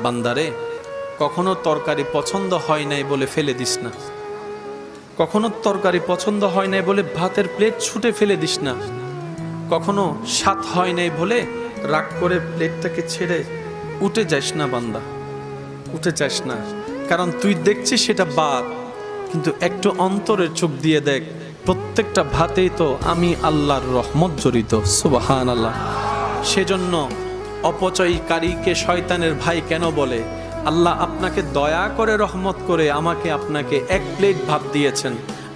বান্দারে, কখনো তরকারি পছন্দ হয় নাই বলে ফেলে দিস না, কখনো তরকারি পছন্দ হয় নাই বলে ভাতের প্লেট ছুটে ফেলে দিস না, কখনো স্বাদ হয় নাই বলে রাগ করে প্লেটটাকে ছেড়ে উঠে যাস না বান্দা, উঠে যাস না। কারণ তুই দেখছিস সেটা ভাত, কিন্তু একটু অন্তরের চোখ দিয়ে দেখ, প্রত্যেকটা ভাতেই তো আমি আল্লাহর রহমত জড়িত। সুবহানাল্লাহ। সেজন্য অপচয়কারীকে শয়তানের ভাই কেন বলে? আল্লাহ আপনাকে দয়া করে রহমত করে আমাকে আপনাকে এক প্লেট ভাত দিয়েছেন,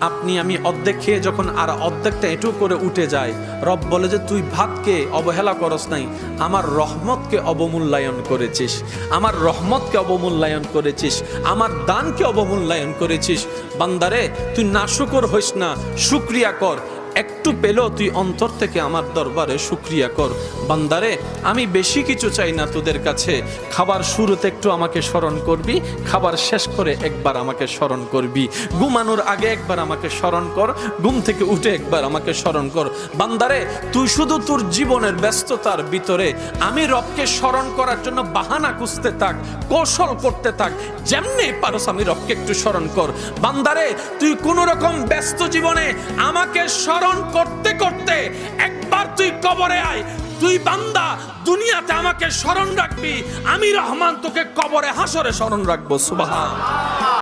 আপনি আমি অর্ধেক খেয়ে যখন আর অর্ধেকটা এঁটু করে উঠে যায়, রব বলে যে তুই ভাতকে অবহেলা করস নাই, আমার রহমতকে অবমূল্যায়ন করেছিস, আমার রহমতকে অবমূল্যায়ন করেছিস, আমার দানকে অবমূল্যায়ন করেছিস। বান্দারে, তুই নাশুকর হইস না, শুকরিয়া কর। একটু পেলেও তুই অন্তর থেকে আমার দরবারে শুকরিয়া কর। বান্দারে, আমি বেশি কিছু চাই না তোদের কাছে। খাবার শুরুতে একটু আমাকে স্মরণ করবি, খাবার শেষ করে একবার আমাকে স্মরণ করবি, ঘুমানোর আগে একবার আমাকে স্মরণ কর, ঘুম থেকে উঠে একবার আমাকে স্মরণ কর। বান্দারে, তুই শুধু তোর জীবনের ব্যস্ততার ভিতরে আমি রবকে স্মরণ করার জন্য বাহানা খুঁজতে থাক, কৌশল করতে থাক, যেমনি পারস আমি রবকে একটু স্মরণ কর। বান্দারে, তুই কোন রকম ব্যস্ত জীবনে আমাকে স্মরণ করতে করতে একবার তুই কবরে আয়। তুই বান্দা দুনিয়াতে আমাকে স্মরণ রাখবি, আমি রহমান তোকে কবরে হাসরে স্মরণ রাখবো। সুবহান।